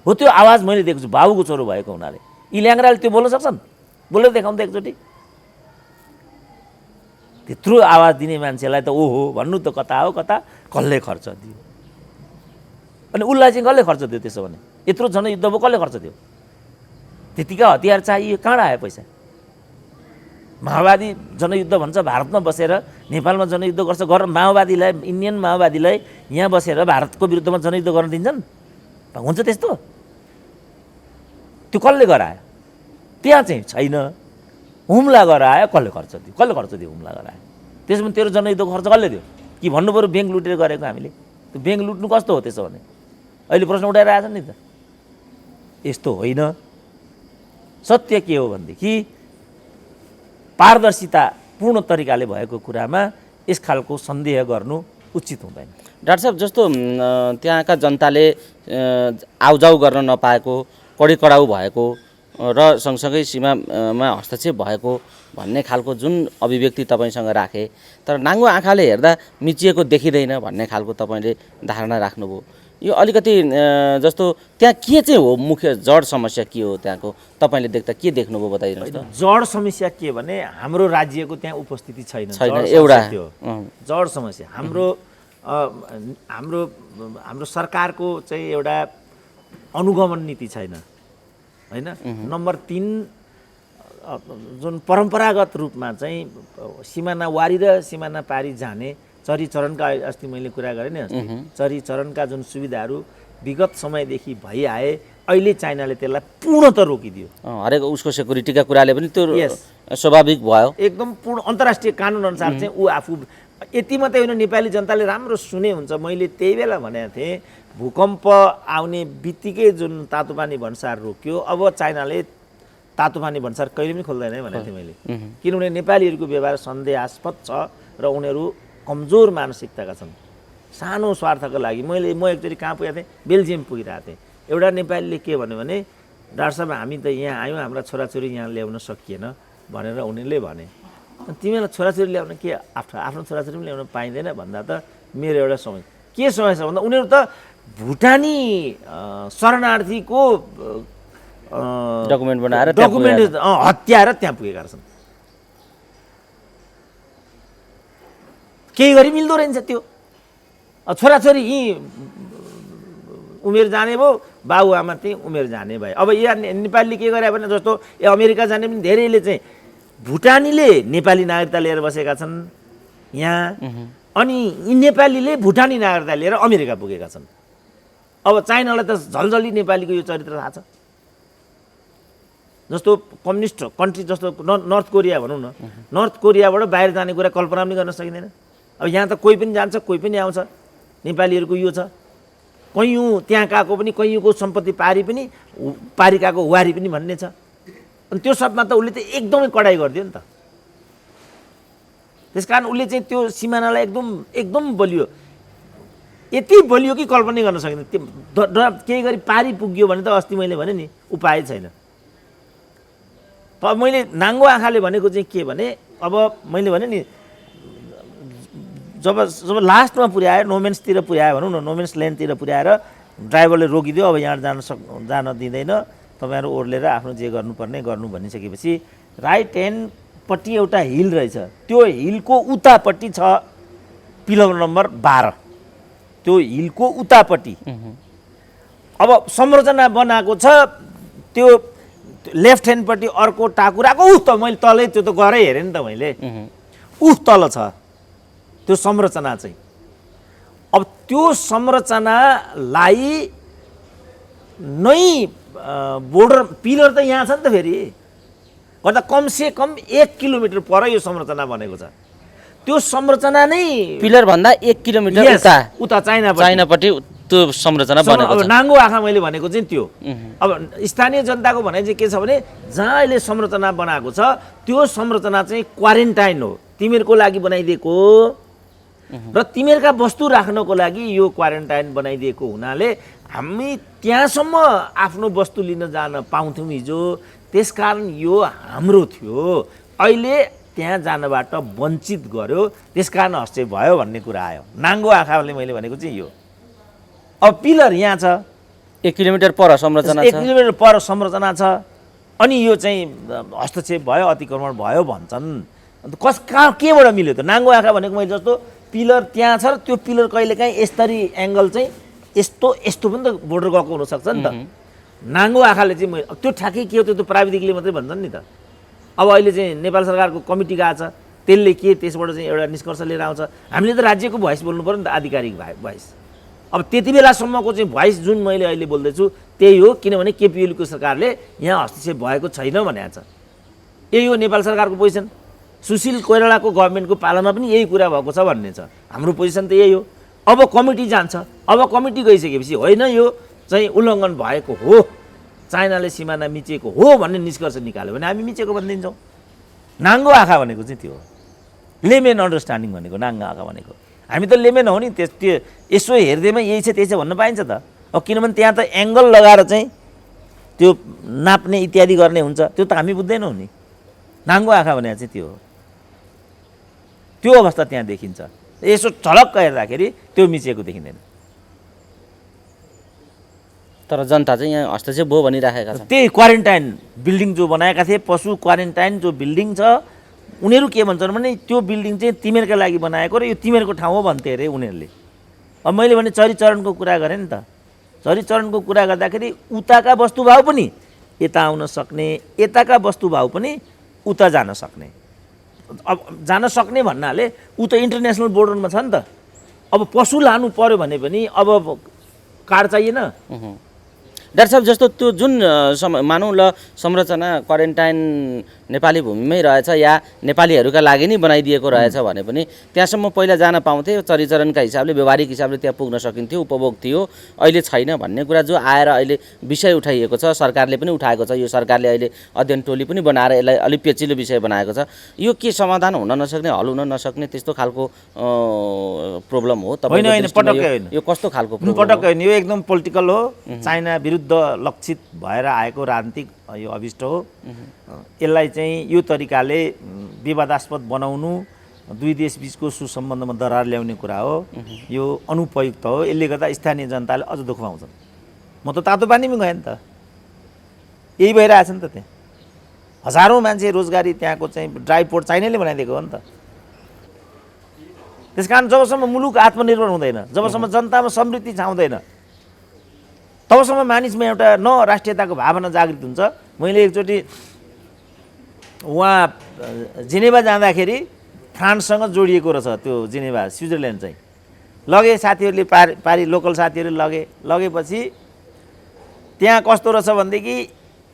हो त्यो आवाज मैले देख्छु बाबुको छोरो भएको हुनाले। यी ल्याङ्ग्राले त्यो बोल्न सक्छन्, बोलेर देखाउनु त एकचोटि। त्यत्रो आवाज दिने मान्छेलाई त ओहो भन्नु त कता हो कता, कसले खर्च दियो, अनि उसलाई चाहिँ कसले खर्च दियो, त्यसो भने यत्रो जनयुद्ध भयो कसले खर्च दियो, त्यतिका हतियार चाहियो, कहाँ आयो पैसा। माओवादी जनयुद्ध भन्छ, भारतमा बसेर नेपालमा जनयुद्ध गर्छ, माओवादीलाई, इन्डियन माओवादीलाई यहाँ बसेर भारतको विरुद्धमा जनयुद्ध गर्न दिन्छन्, हुन्छ त्यस्तो? त्यो कसले गरायो, त्यहाँ चाहिँ छैन। हुम्ला गरायो, कसले खर्च दियो, कसले खर्च दियो हुम्ला गरायो, त्यसमा तेरो जनयुद्धको खर्च कसले दियो? कि भन्नु पऱ्यो ब्याङ्क लुटेर गरेको हामीले, त्यो ब्याङ्क लुट्नु कस्तो हो त्यसो भने? अहिले प्रश्न उठाइरहेछ नि त। यस्तो होइन। सत्य के हो भनेदेखि पारदर्शिता पूर्ण तरिकाले भएको कुरामा यस खालको सन्देह गर्नु उचित हुँदैन। डाक्टर साहब, जस्तो त्यहाँका जनताले आउजाउ गर्न नपाएको, कडी कडाउ भएको र सँगसँगै सीमामा हस्तक्षेप भएको भन्ने खालको जुन अभिव्यक्ति तपाईँसँग राखे, तर नाङ्गो आँखाले हेर्दा मिचिएको देखिँदैन भन्ने खालको तपाईँले धारणा राख्नुभयो, यो अलिकति जस्तो त्यहाँ के चाहिँ हो, मुख्य जड समस्या के हो त्यहाँको, तपाईँले देख्दा के देख्नुभयो बताइदिनुहोस् त। जड समस्या के भने हाम्रो राज्यको त्यहाँ उपस्थिति छैन, एउटा जड समस्या। हाम्रो सरकारको चाहिँ एउटा अनुगमन नीति छैन, होइन। नम्बर 3, जुन परम्परागत रूपमा चाहिँ सिमाना वारी र सिमाना पारी जाने चरीचरणका, अस्ति मैले कुरा गरेँ नि, चरीचरणका जुन सुविधाहरू विगत समयदेखि भइआए, अहिले चाइनाले त्यसलाई पूर्णत रोकिदियो। हरेक उसको सेक्युरिटीका कुराले पनि त्यो स्वाभाविक भयो, एकदम पूर्ण अन्तर्राष्ट्रिय कानुन अनुसार चाहिँ ऊ आफू। यति मात्रै होइन, नेपाली जनताले राम्रो सुने हुन्छ, मैले त्यही बेला भनेको थिएँ, भूकम्प आउने बित्तिकै जुन तातोपानी भन्सार रोक्यो, अब चाइनाले तातोपानी भन्सार कहिले पनि खोल्दैन है भनेको थिएँ मैले, किनभने नेपालीहरूको व्यवहार सन्देहास्पद छ र उनीहरू कमजोर मानसिकताका छन्, सानो स्वार्थको लागि। म एकचोटि कहाँ पुगेको थिएँ, बेल्जियम पुगिरहेको थिएँ, एउटा नेपालीले के भन्यो भने, डाक्टर साहब हामी त यहाँ आयौँ, हाम्रा छोराछोरी यहाँ ल्याउन सकिएन भनेर उनीहरूले भने। तिमीलाई छोराछोरी ल्याउन के आफ्नो छोराछोरी पनि ल्याउन पाइँदैन भन्दा त मेरो एउटा समस्या के समस्या भन्दा उनीहरू त भुटानी शरणार्थीको डकुमेन्ट बनाएर हत्याएर त्यहाँ पुगेका छन्। केही गरी मिल्दो रहेछ त्यो। छोराछोरी यहीँ उमेर जाने भयो, बाबुआमा त्यही उमेर जाने भए। अब यहाँ नेपालीले के गरे भने, जस्तो अमेरिका जाने पनि धेरैले चाहिँ भुटानीले नेपाली नागरिकता लिएर बसेका छन् यहाँ, अनि यी नेपालीले भुटानी नागरिकता लिएर अमेरिका पुगेका छन्। अब चाइनालाई त झलझली नेपालीको यो चरित्र थाहा छ। जस्तो कम्युनिस्ट कन्ट्री जस्तो नर्थ कोरिया भनौँ न, नर्थ कोरियाबाट बाहिर जाने कुरा कल्पना पनि गर्न सकिँदैन। अब यहाँ त कोही पनि जान्छ, कोही पनि आउँछ, नेपालीहरूको यो छ। कैयौँ त्यहाँ गएको पनि, कैयौँको सम्पत्ति पारी पनि, पारिकाको वारी पनि भन्ने छ। अनि त्यो सबमा त उसले त एकदमै कडाइ गरिदियो नि त। त्यसकारण उसले चाहिँ त्यो सिमानालाई एकदम बलियो, यति बलियो कि कल्पना गर्न सकिँदैन। त्यो केही गरी पारी पुग्यो भने त अस्ति मैले भने नि उपाय छैन। अब मैले नाङ्गो आँखाले भनेको चाहिँ के भने, अब मैले भने नि जब लास्टमा पुर्यायो, नोमेन्सतिर पुर्यायो भनौँ न, नोमेन्स ल्यान्डतिर पुर्याएर ड्राइभरले रोकिदियो, अब यहाँ जान दिँदैन, तपाईँहरू ओर्लेर आफ्नो जे गर्नुपर्ने गर्नु भनिसकेपछि राइट ह्यान्डपट्टि एउटा हिल रहेछ, त्यो हिलको उतापट्टि छ पिलर नम्बर 12, त्यो हिलको उतापट्टि। अब संरचना बनाएको छ त्यो लेफ्ट ह्यान्डपट्टि अर्को टाकुराको त मैले तलै त्यो त गरै हेरेँ नि त मैले, तल छ त्यो संरचना चाहिँ। अब त्यो संरचनालाई नै बोर्डर पिलर त यहाँ छ नि त, फेरि गर्दा कमसेकम 1 किलोमिटर पर यो संरचना बनेको छ। त्यो संरचना नै पिलर भन्दा 1 किलोमिटर उता चाइनापट्टि त्यो संरचना बनेको छ। नाङ्गो आँखा मैले भनेको चाहिँ त्यो। अब स्थानीय जनताको भनाइ चाहिँ के छ भने, जहाँ अहिले संरचना बनाएको छ त्यो संरचना चाहिँ क्वारेन्टाइन हो, तिमीहरूको लागि बनाइदिएको र तिमीहरूका वस्तु राख्नको लागि यो क्वारेन्टाइन बनाइदिएको हुनाले हामी त्यहाँसम्म आफ्नो वस्तु लिन जान पाउँथ्यौँ हिजो, त्यसकारण यो हाम्रो थियो, अहिले त्यहाँ जानबाट वञ्चित गर्यो, त्यसकारण हस्ते भयो भन्ने कुरा आयो। नाङ्गो आँखाले मैले भनेको चाहिँ यो। अब पिलर यहाँ छ, 1 किलोमिटर पर संरचना छ, 1 किलोमिटर पर संरचना छ, अनि यो चाहिँ हस्तक्षेप भयो, अतिक्रमण भयो भन्छन्। केबाट मिल्यो त? नाङ्गो आँखा भनेको मैले जस्तो पिलर त्यहाँ छ र त्यो पिलर कहिलेकाहीँ यस्तरी एङ्गल चाहिँ यस्तो पनि त बोर्डर गएको हुनसक्छ नि त। नाङ्गो आँखाले चाहिँ मैले त्यो ठ्याक्कै के हो त्यो त प्राविधिकले मात्रै भन्छन् नि त। अब अहिले चाहिँ नेपाल सरकारको कमिटी गएको छ, त्यसले के त्यसबाट चाहिँ एउटा निष्कर्ष लिएर आउँछ। हामीले त राज्यको भोइस बोल्नु पऱ्यो नि त, आधिकारिक भोइस। अब त्यति बेलासम्मको चाहिँ भोइस जुन मैले अहिले बोल्दैछु त्यही हो, किनभने केपिएलको सरकारले यहाँ हस्तक्षेप भएको छैन भनेको छ। यही हो नेपाल सरकारको पोजिसन। सुशील कोइरालाको गभर्मेन्टको पालामा पनि यही कुरा भएको छ भन्ने छ। हाम्रो पोजिसन त यही हो। अब कमिटी जान्छ, अब कमिटी गइसकेपछि होइन यो चाहिँ उल्लङ्घन भएको हो, चाइनाले सिमाना मिचेको हो भन्ने निष्कर्ष निकाल्यो भने हामी मिचेको भनिदिन्छौँ। नाङ्गो आँखा भनेको चाहिँ त्यो हो, लेमेन अन्डरस्ट्यान्डिङ भनेको नाङ्गो आँखा भनेको। हामी त लेमेन हो नि, त्यो यसो हेर्दैमा यही छ त्यही छ भन्न पाइन्छ त। अब किनभने त्यहाँ त एङ्गल लगाएर चाहिँ त्यो नाप्ने इत्यादि गर्ने हुन्छ, त्यो त हामी बुझ्दैनौँ नि। नाङ्गो आँखा भनेको चाहिँ त्यो हो, त्यो अवस्था त्यहाँ देखिन्छ। यसो झलक्क हेर्दाखेरि त्यो मिचेको देखिँदैन। तर जनता चाहिँ यहाँ हस्तक्षेप भयो भनिराखेका छन्। त्यही क्वारेन्टाइन बिल्डिङ जो बनाएका थिए, पशु क्वारेन्टाइन जो बिल्डिङ छ, उनीहरू के भन्छन् भने त्यो बिल्डिङ चाहिँ तिमीहरूका लागि बनाएको र यो तिमीहरूको ठाउँ हो भन्थे अरे उनीहरूले। अब मैले भने चरीचरणको कुरा गरेँ नि त, चरीचरणको कुरा गर्दाखेरि उताका वस्तुभाव पनि यता आउन सक्ने, यताका वस्तुभाव पनि उता जान सक्ने। अब जान सक्ने भन्नाले ऊ त इन्टरनेसनल बोर्डरमा छ नि त। अब पशु लानु पर्यो भने पनि अब कार्ड चाहिएन। डाक्टर साहब, जस्तो त्यो जुन मानौँ ल संरचना क्वारेन्टाइन नेपाली भूमिमै रहेछ या नेपालीहरूका लागि नै बनाइदिएको रहेछ भने पनि त्यहाँसम्म पहिला जान पाउँथे, चरीचरणका हिसाबले व्यवहारिक हिसाबले त्यहाँ पुग्न सकिन्थ्यो, उपभोग थियो, अहिले छैन भन्ने कुरा जो आएर अहिले विषय उठाइएको छ, सरकारले पनि उठाएको छ। यो सरकारले अहिले अध्ययन टोली पनि बनाएर यसलाई अलिक पेचिलो विषय बनाएको छ। यो के समाधान हुन नसक्ने, हल हुन नसक्ने त्यस्तो खालको प्रब्लम हो? होइन, पटक्कै होइन। यो कस्तो खालको प्रब्लम? पटक्कै होइन, यो एकदम पोलिटिकल हो, चाइना विरुद्ध लक्षित भएर आएको राजनीतिक यो अभिष्ट हो। यसलाई चाहिँ यो तरिकाले विवादास्पद बनाउनु दुई देश बिचको सुसम्बन्धमा दरार ल्याउने कुरा हो। यो अनुपयुक्त हो। यसले गर्दा स्थानीय जनताले अझ दुःख पाउँछन्। म त तातो पानीमा गएँ नि त, यही भइरहेछ नि त। त्यहाँ हजारौँ मान्छे रोजगारी त्यहाँको चाहिँ ड्राई पोर्ट चाइनाले बनाइदिएको हो नि त। त्यसकारण जबसम्म मुलुक आत्मनिर्भर हुँदैन, जबसम्म जनतामा समृद्धि छाउँदैन, तबसम्म मानिसमा एउटा न राष्ट्रियताको भावना जागृत हुन्छ। मैले एकचोटि उहाँ जेनेभा जाँदाखेरि फ्रान्ससँग जोडिएको रहेछ त्यो जेनेभा, स्विजरल्यान्ड चाहिँ लगे साथीहरूले पारी लोकल साथीहरूले लगेपछि त्यहाँ कस्तो रहेछ भनेदेखि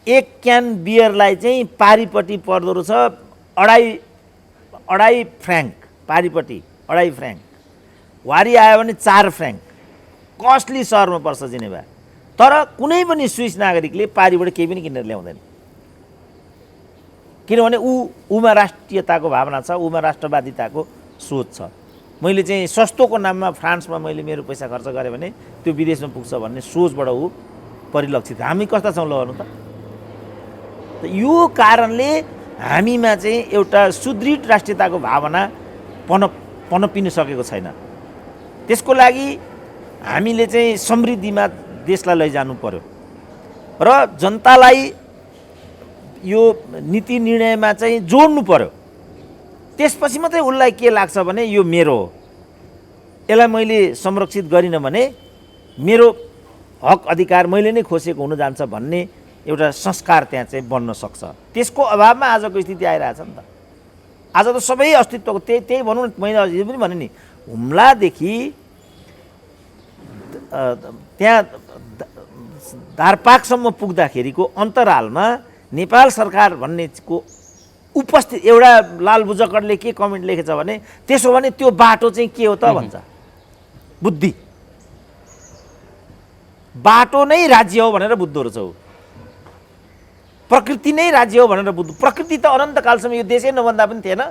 1 क्यान बियरलाई चाहिँ पारीपट्टि पर्दो रहेछ 2.5 फ्र्याङ्क, पारीपट्टि 2.5 फ्र्याङ्क, वारी आयो भने 4 फ्र्याङ्क। कस्टली सहरमा पर्छ जेनेभा। तर कुनै पनि स्विस नागरिकले पारीबाट केही पनि किनेर ल्याउँदैन। किनभने ऊमा राष्ट्रियताको भावना छ, ऊमा राष्ट्रवादिताको सोच छ। मैले चाहिँ सस्तोको नाममा फ्रान्समा मैले मेरो पैसा खर्च गरेँ भने त्यो विदेशमा पुग्छ भन्ने सोचबाट ऊ परिलक्षित। हामी कस्ता छौँ ल भन्नु त? यो कारणले हामीमा चाहिँ एउटा सुदृढ राष्ट्रियताको भावना पनपिन सकेको छैन। त्यसको लागि हामीले चाहिँ समृद्धिमा देशलाई लैजानु पर्यो र जनतालाई यो नीति निर्णयमा चाहिँ जोड्नु पर्यो। त्यसपछि मात्रै उसलाई के लाग्छ भने यो मेरो हो, यसलाई मैले संरक्षित गरिनँ भने मेरो हक अधिकार मैले नै खोसेको हुन जान्छ भन्ने एउटा संस्कार त्यहाँ चाहिँ बन्न सक्छ। त्यसको अभावमा आजको स्थिति आइरहेछ नि त। आज त सबै अस्तित्वको त्यही भनौँ न, मैले अझै पनि भने नि, हुम्लादेखि त्यहाँ धारपाकसम्म पुग्दाखेरिको अन्तरालमा नेपाल सरकार भन्नेको उपस्थित एउटा लाल बुजकरले के कमेन्ट लेखेछ भने त्यसो भने त्यो बाटो चाहिँ के हो त भन्छ। बुद्धि बाटो नै राज्य हो भनेर बुझ्दो रहेछ ऊ। प्रकृति नै राज्य हो भनेर बुझ्दो। प्रकृति त अनन्तकालसम्म यो देशै नभन्दा पनि थिएन।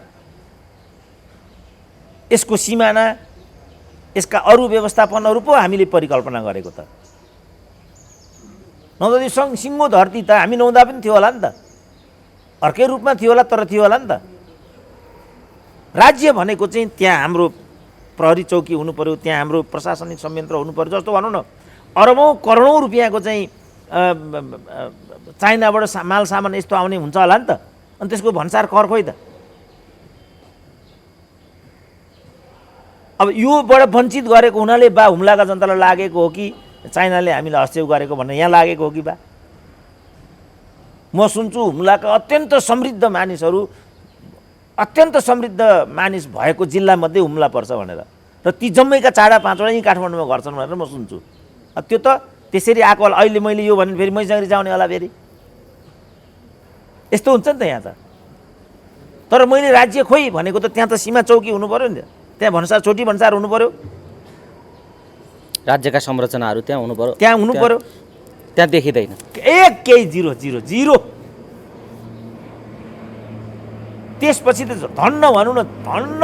यसको सिमाना, यसका अरू व्यवस्थापनहरू पो हामीले परिकल्पना गरेको त। नहुँदा यो सिङ्गो धरती त हामी नहुँदा पनि थियो होला नि त, अर्कै रूपमा थियो होला, तर थियो होला नि त। राज्य भनेको चाहिँ त्यहाँ हाम्रो प्रहरी चौकी हुनु पर्यो, त्यहाँ हाम्रो प्रशासनिक संयन्त्र हुनु पर्यो। जस्तो भनौँ न, अरबौँ करोडौँ रुपियाँको चाहिँ चाइनाबाट माल सामान यस्तो आउने हुन्छ होला नि त। अनि त्यसको भन्सार कर खोइ त। अब योबाट वञ्चित गरेको हुनाले बा हुम्लाका जनतालाई लागेको हो कि चाइनाले हामीलाई हस्तक्षेप गरेको भन्ने यहाँ लागेको हो कि बा? म सुन्छु हुम्लाका अत्यन्त समृद्ध मानिस भएको जिल्लामध्ये हुम्ला पर्छ भनेर, र ती जम्मैका 4-5वटा यहीँ काठमाडौँमा घर छन् भनेर म सुन्छु। त्यो त त्यसरी आएको होला। अहिले मैले यो भने फेरि मैसँग रिजाउने होला फेरि, यस्तो हुन्छ नि त यहाँ त। तर मैले राज्य खोइ भनेको त त्यहाँ त सीमा चौकी हुनु पऱ्यो नि, त्यहाँ भन्सार छोटी भन्सार हुनु पऱ्यो, राज्यका संरचनाहरू त्यहाँ हुनु पऱ्यो, त्यहाँ देखिँदैन। केही जिरो जिरो जिरो। त्यसपछि त धन्न भनौँ न, धन्न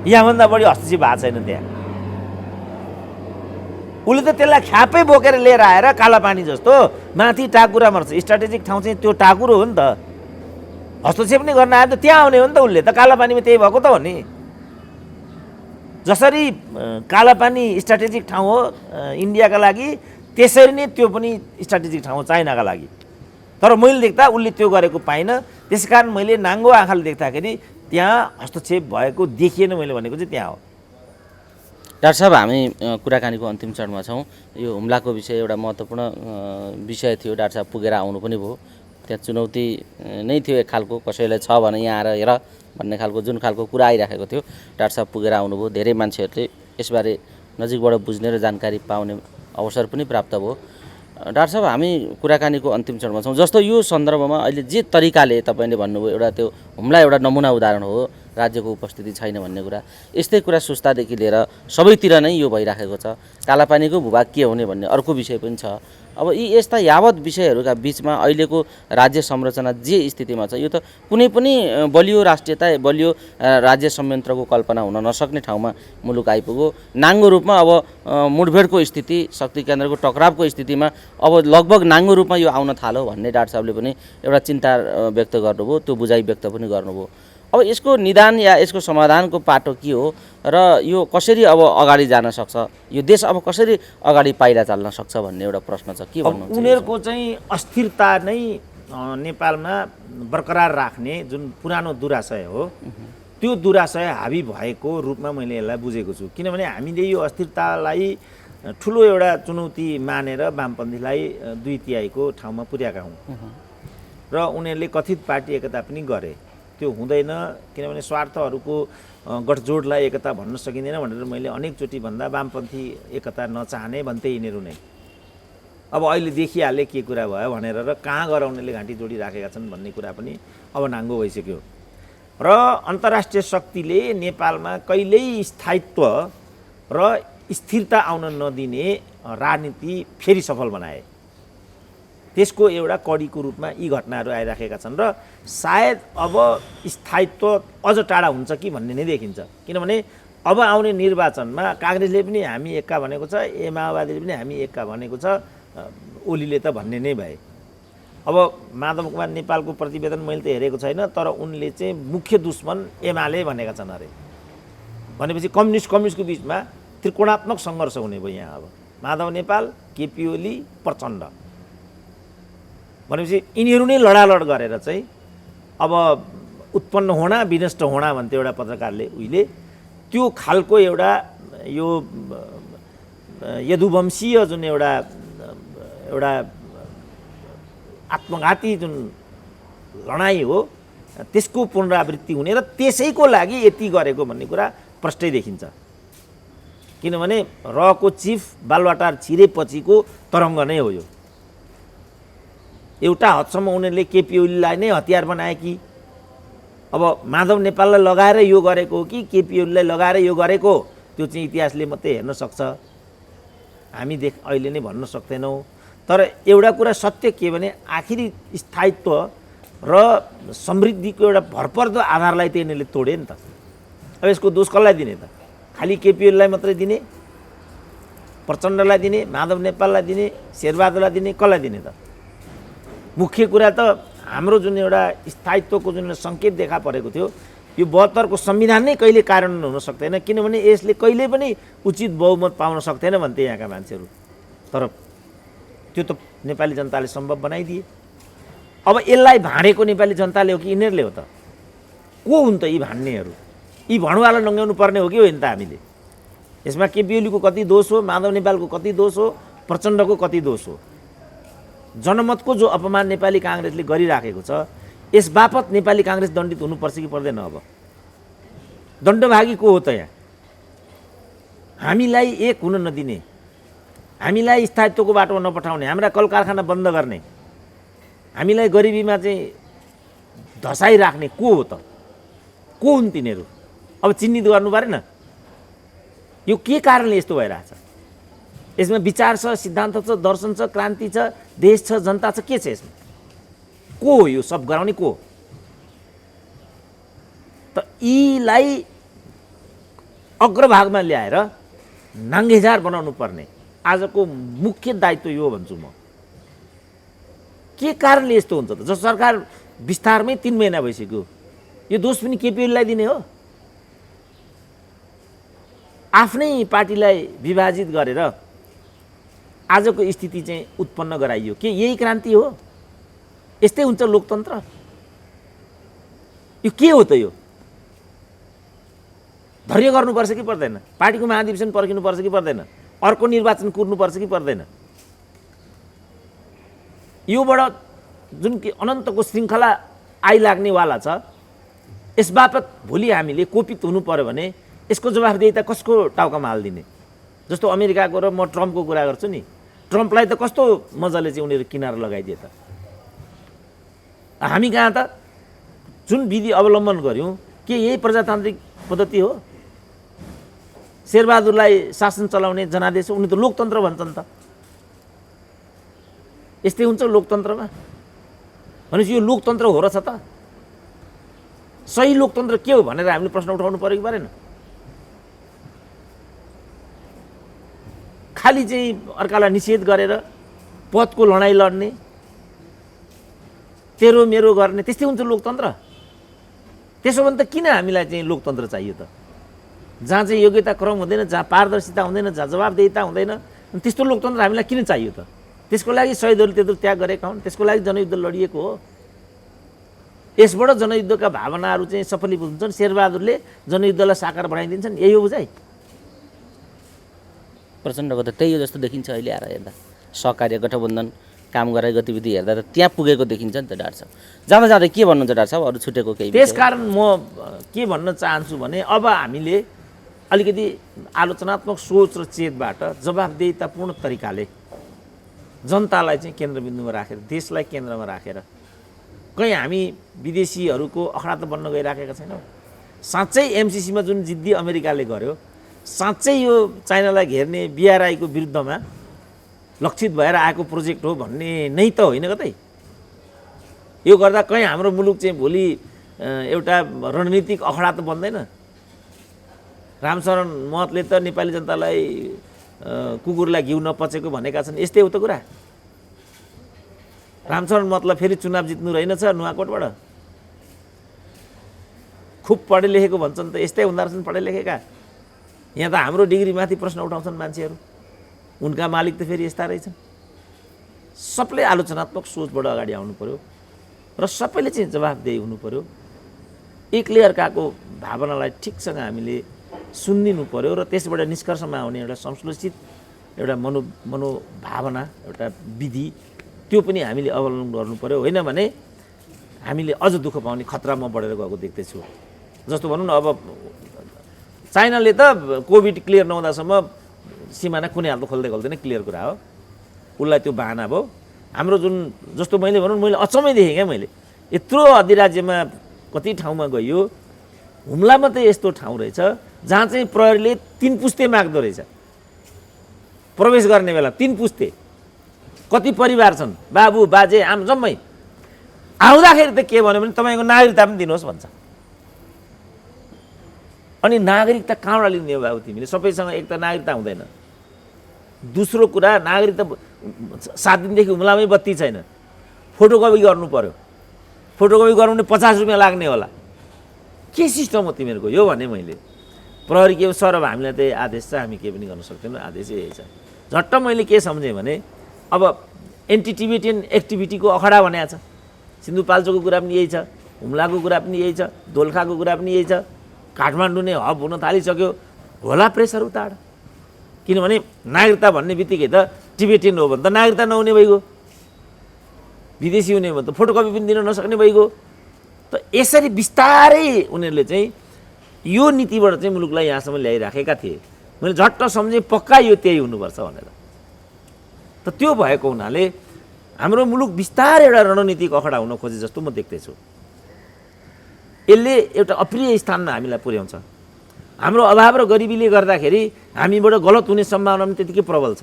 यहाँभन्दा बढी हस्तक्षेप भएको छैन त्यहाँ। उसले त त्यसलाई ख्यापै बोकेर लिएर आएर कालापानी जस्तो माथि टाकुरा मर्छ। स्ट्राटेजिक ठाउँ चाहिँ त्यो टाकुरो हो नि त। हस्तक्षेप नै गर्न आयो त त्यहाँ आउने हो नि त उसले त। कालापानीमा त्यही भएको त हो नि। जसरी कालापानी स्ट्राटेजिक ठाउँ हो इन्डियाका लागि, त्यसरी नै त्यो पनि स्ट्राटेजिक ठाउँ हो चाइनाका लागि। तर मैले देख्दा उसले त्यो गरेको पाइनँ। त्यसकारण मैले नाङ्गो आँखाले देख्दाखेरि त्यहाँ हस्तक्षेप भएको देखिएन। मैले भनेको चाहिँ त्यहाँ हो। डाक्टर साहब, हामी कुराकानीको अन्तिम चरणमा छौँ। यो हुम्लाको विषय एउटा महत्त्वपूर्ण विषय थियो। डाक्टर साहब पुगेर आउनु पनि भयो। त्यहाँ चुनौती नै थियो एक खालको, कसैलाई छ भने यहाँ आएर हेर भन्ने खालको जुन खालको कुरा आइराखेको थियो। डाक्टर साहब पुगेर आउनुभयो। धेरै मान्छेहरूले यसबारे नजिकबाट बुझ्ने र जानकारी पाउने अवसर पनि प्राप्त भयो। डाक्टर साहब, हामी कुराकानीको अन्तिम चरणमा छौँ। जस्तो यो सन्दर्भमा अहिले जे तरिकाले तपाईँले भन्नुभयो, एउटा त्यो हुम्ला एउटा नमुना उदाहरण हो, राज्यको उपस्थिति छैन भन्ने कुरा। यस्तै कुरा सुस्तादेखि लिएर सबैतिर नै यो भइराखेको छ। कालापानीको भूभाग के हुने भन्ने अर्को विषय पनि छ। अब यी यस्ता यावत विषयहरूका बिचमा अहिलेको राज्य संरचना जे स्थितिमा छ, यो त कुनै पनि बलियो राष्ट्रियता, बलियो राज्य संयन्त्रको कल्पना हुन नसक्ने ठाउँमा मुलुक आइपुग्यो। नाङ्गो रूपमा अब मुठभेडको स्थिति, शक्ति केन्द्रको टकरावको स्थितिमा अब लगभग नाङ्गो रूपमा यो आउन थाल्यो भन्ने डाक्टर साहबले पनि एउटा चिन्ता व्यक्त गर्नुभयो, त्यो बुझाइ व्यक्त पनि गर्नुभयो। अब यसको निदान या यसको समाधानको पाटो के हो र यो कसरी अब अगाडि जान सक्छ, यो देश अब कसरी अगाडि पाइला चाल्न सक्छ भन्ने एउटा प्रश्न छ। के भन्नुहुन्छ? उनीहरूको चाहिँ अस्थिरता नै नेपालमा बरकरार राख्ने जुन पुरानो दुराशय हो, त्यो दुराशय हावी भएको रूपमा मैले यसलाई बुझेको छु। किनभने हामीले यो अस्थिरतालाई ठुलो एउटा चुनौती मानेर वामपन्थीलाई 2/3को ठाउँमा पुर्याएका हौँ र उनीहरूले कथित पार्टी एकता पनि गरे। त्यो हुँदैन, किनभने स्वार्थहरूको गठजोडलाई एकता भन्न सकिँदैन भनेर मैले अनेकचोटि भन्दा वामपन्थी एकता नचाहने भन्थे यिनीहरू नै। अब अहिले देखिहाले के कुरा भयो भनेर र कहाँ गएर उनीहरूले घाँटी जोडिराखेका छन् भन्ने कुरा पनि अब नाङ्गो भइसक्यो। र अन्तर्राष्ट्रिय शक्तिले नेपालमा कहिल्यै स्थायित्व र स्थिरता आउन नदिने राजनीति फेरि सफल बनाए। त्यसको एउटा कडीको रूपमा यी घटनाहरू आइराखेका छन् र सायद अब स्थायित्व अझ टाढा हुन्छ कि भन्ने नै देखिन्छ। किनभने अब आउने निर्वाचनमा काङ्ग्रेसले पनि हामी एक्का भनेको छ, माओवादीले पनि हामी एक्का भनेको छ, ओलीले त भन्ने नै भए। अब माधव कुमार नेपालको प्रतिवेदन मैले त हेरेको छैन, तर उनले चाहिँ मुख्य दुश्मन एमाले भनेका छन् अरे। भनेपछि कम्युनिस्टको बिचमा त्रिकोणात्मक सङ्घर्ष हुने भयो यहाँ। अब माधव नेपाल, केपी ओली, प्रचण्ड भनेपछि यिनीहरू नै लडालड गरेर चाहिँ अब उत्पन्न होना विनष्ट होना भन्थ्यो एउटा पत्रकारले उहिले, त्यो खालको एउटा यो यदुवंशीय जुन एउटा आत्मघाती जुन लडाइँ हो त्यसको पुनरावृत्ति हुने र त्यसैको लागि यति गरेको भन्ने कुरा प्रष्टै देखिन्छ। किनभने रको चिफ बालवाटार छिरेपछिको तरङ्ग नै हो यो। एउटा हदसम्म उनीहरूले केपी ओलीलाई नै हतियार बनाए कि अब माधव नेपाललाई लगाएर यो गरेको हो कि केपी ओलीलाई लगाएर यो गरेको, त्यो चाहिँ इतिहासले मात्रै हेर्न सक्छ, हामी अहिले नै भन्न सक्दैनौँ। तर एउटा कुरा सत्य के भने आखिरी स्थायित्व र समृद्धिको एउटा भरपर्दो आधारलाई चाहिँ यिनीहरूले तोडे नि त। अब यसको दोष कसलाई दिने त? खालि केपी ओलीलाई मात्रै दिने, प्रचण्डलाई दिने, माधव नेपाललाई दिने, शेरबहादुरलाई दिने, कसलाई दिने त? मुख्य कुरा त हाम्रो जुन एउटा स्थायित्वको जुन सङ्केत देखा परेको थियो, यो 72 को संविधान नै कहिले कार्यान्वयन हुन सक्दैन, किनभने यसले कहिले पनि उचित बहुमत पाउन सक्दैन भन्थे यहाँका मान्छेहरू। तर त्यो त नेपाली जनताले सम्भव बनाइदिए। अब यसलाई भाँडेको नेपाली जनताले हो कि यिनीहरूले हो त? को हुन् त यी भान्नेहरू? यी भणुवालाई नङ्ग्याउनु पर्ने हो कि होइन त हामीले? यसमा केपी ओलीको कति दोष हो, माधव नेपालको कति दोष हो, प्रचण्डको कति दोष हो? जनमतको जो अपमान नेपाली काङ्ग्रेसले गरिराखेको छ, यस बापत नेपाली काङ्ग्रेस दण्डित हुनुपर्छ कि पर्दैन? अब दण्डभागी को हो त यहाँ? हामीलाई एक हुन नदिने, हामीलाई स्थायित्वको बाटोमा नपठाउने, हाम्रा कल कारखाना बन्द गर्ने, हामीलाई गरिबीमा चाहिँ धसाइराख्ने को हो त? को हुन् तिनीहरू? अब चिन्हित गर्नु परेन? यो के कारणले यस्तो भइरहेछ? यसमा विचार छ, सिद्धान्त छ, दर्शन छ, क्रान्ति छ, देश छ, जनता छ, के छ यसमा? को हो यो सब गराउने? को? त यीलाई अग्रभागमा ल्याएर नाङ्गेझार बनाउनु पर्ने आजको मुख्य दायित्व यो भन्छु म। के कारणले यस्तो हुन्छ त? जब सरकार विस्तारमै 3 महिना भइसक्यो, यो दोष पनि केपी ओलीलाई दिने हो? आफ्नै पार्टीलाई विभाजित गरेर आजको स्थिति चाहिँ उत्पन्न गराइयो। के यही क्रान्ति हो? यस्तै हुन्छ लोकतन्त्र? यो के हो त? यो धैर्य गर्नुपर्छ कि पर्दैन? पार्टीको महाधिवेशन पर्खिनुपर्छ कि पर्दैन? अर्को निर्वाचन कुर्नुपर्छ कि पर्दैन? योबाट जुन कि अनन्तको श्रृङ्खला आइलाग्नेवाला छ, यस बापत भोलि हामीले कोपित हुनु पर्यो भने यसको जवाफदेहिता कसको टाउकामा हालिदिने? जस्तो अमेरिकाको र म ट्रम्पको कुरा गर्छु नि, ट्रम्पलाई त कस्तो मजाले चाहिँ उनीहरू किनारा लगाइदिए त। हामी कहाँ त जुन विधि अवलम्बन गऱ्यौँ, के यही प्रजातान्त्रिक पद्धति हो? शेरबहादुरलाई शासन चलाउने जनादेश हो? उनी त लोकतन्त्र भन्छन् त। यस्तै हुन्छ लोकतन्त्रमा? भनेपछि यो लोकतन्त्र हो र छ त? सही लोकतन्त्र के हो भनेर हामीले प्रश्न उठाउनु पर्यो कि परेन? खालि चाहिँ अर्कालाई निषेध गरेर पदको लडाइँ लड्ने, तेरो मेरो गर्ने, त्यस्तै हुन्छ लोकतन्त्र? त्यसो भने त किन हामीलाई चाहिँ लोकतन्त्र चाहियो त? जहाँ चाहिँ योग्यता क्रम हुँदैन, जहाँ पारदर्शिता हुँदैन, जहाँ जवाबदेहिता हुँदैन, त्यस्तो लोकतन्त्र हामीलाई किन चाहियो त? त्यसको लागि शहीदहरूले त्यत्रो त्याग गरेका हुन्, त्यसको लागि जनयुद्ध लडिएको हो। यसबाट जनयुद्धका भावनाहरू चाहिँ सफलीभूत हुन्छन्, शेरबहादुरले जनयुद्धलाई साकार बनाइदिन्छन्। यही हो बुझाइ? प्रचण्डको त त्यही हो जस्तो देखिन्छ अहिले आएर हेर्दा। सहकार्य गठबन्धन काम गराइ गतिविधि हेर्दा त त्यहाँ पुगेको देखिन्छ नि त डाक्टर साहब। जाँदा जाँदै के भन्नुहुन्छ डाक्टर साहब? अरू छुटेको केही? त्यसकारण म के भन्न चाहन्छु भने अब हामीले अलिकति आलोचनात्मक सोच र चेतबाट जवाफदेहितापूर्ण तरिकाले जनतालाई चाहिँ केन्द्रबिन्दुमा राखेर, देशलाई केन्द्रमा राखेर, कहीँ हामी विदेशीहरूको अखडा त बन्न गइराखेका छैनौँ। साँच्चै एमसिसीमा जुन जिद्दी अमेरिकाले गर्यो, साँच्चै यो चाइनालाई घेर्ने बिआरआईको विरुद्धमा लक्षित भएर आएको प्रोजेक्ट हो भन्ने नै त होइन कतै। यो गर्दा कहीँ हाम्रो मुलुक चाहिँ भोलि एउटा रणनीतिक अखडा त बन्दैन। रामशरण महतले त नेपाली जनतालाई कुकुरलाई घिउ नपचेको भनेका छन्, यस्तै हो त कुरा। रामशरण महतलाई फेरि चुनाव जित्नु रहेनछ नुवाकोटबाट। खुब पढे लेखेको भन्छन् त यस्तै हुँदो रहेछन् पढे लेखेका। यहाँ त हाम्रो डिग्रीमाथि प्रश्न उठाउँछन् मान्छेहरू, उनका मालिक त फेरि यस्ता रहेछन्। सबले आलोचनात्मक सोचबाट अगाडि आउनु पर्यो र सबैले चाहिँ जवाफदेही हुनु पर्यो। एकले अर्काको भावनालाई ठिकसँग हामीले सुनिदिनु पर्यो र त्यसबाट निष्कर्षमा आउने एउटा संश्लेषित एउटा मनोभावना, एउटा विधि, त्यो पनि हामीले अवलम्बन गर्नु पर्यो। होइन भने हामीले अझ दुःख पाउने खतरामा बढेर गएको देख्दैछु। जस्तो भनौँ न, अब चाइनाले त कोभिड क्लियर नहुँदासम्म सिमाना कुनै हालत खोल्दै खोल्दैन, क्लियर कुरा हो। उसलाई त्यो बाहना भयो। हाम्रो जुन जस्तो मैले भनौँ मैले अचम्मै देखेँ क्या, मैले यत्रो अधिराज्यमा कति ठाउँमा गइयो, हुम्ला मात्रै यस्तो ठाउँ रहेछ जहाँ चाहिँ प्रहरीले 3 पुस्ते माग्दो रहेछ प्रवेश गर्ने बेला। 3 पुस्ते, कति परिवार छन्, बाबु बाजे आम जम्मै। आउँदाखेरि त के भन्यो भने तपाईँको नागरिकता पनि दिनुहोस् भन्छ। अनि नागरिकता कहाँबाट लिने हो बाबु तिमीले? सबैसँग एक त नागरिकता हुँदैन, दोस्रो कुरा नागरिकता 7 दिनदेखि हुम्लामै बत्ती छैन, फोटोकपी गर्नु पर्यो। फोटोकपी गराउने 50 रुपियाँ लाग्ने होला। के सिस्टम हो तिमीहरूको यो भने मैले प्रहरी के सर अब हामीलाई त आदेश छ, हामी केही पनि गर्न सक्दैनौँ, आदेश यही छ। झट्ट मैले के सम्झेँ भने अब एन्टी टिबेटियन एक्टिभिटीको अखडा भनेको छ। सिन्धुपाल्चोकको कुरा पनि यही छ, हुम्लाको कुरा पनि यही छ, दोलखाको कुरा पनि यही छ। काठमाडौँ नै हब हुन थालिसक्यो, होला प्रेसर उताड। किनभने नागरिकता भन्ने बित्तिकै त टिबेटियन हो भने त नागरिकता नहुने भइगयो, विदेशी हुने भने त फोटोकपी पनि दिन नसक्ने भइगयो। त यसरी बिस्तारै उनीहरूले चाहिँ यो नीतिबाट चाहिँ मुलुकलाई यहाँसम्म ल्याइराखेका थिए। मैले झट्ट सम्झेँ पक्का यो त्यही हुनुपर्छ भनेर। त त्यो भएको हुनाले हाम्रो मुलुक बिस्तारै एउटा रणनीतिक अखडा हुन खोजे जस्तो म देख्दैछु। यसले एउटा अप्रिय स्थानमा हामीलाई पुर्याउँछ। हाम्रो अभाव र गरिबीले गर्दाखेरि हामीबाट गलत हुने सम्भावना पनि त्यतिकै प्रबल छ।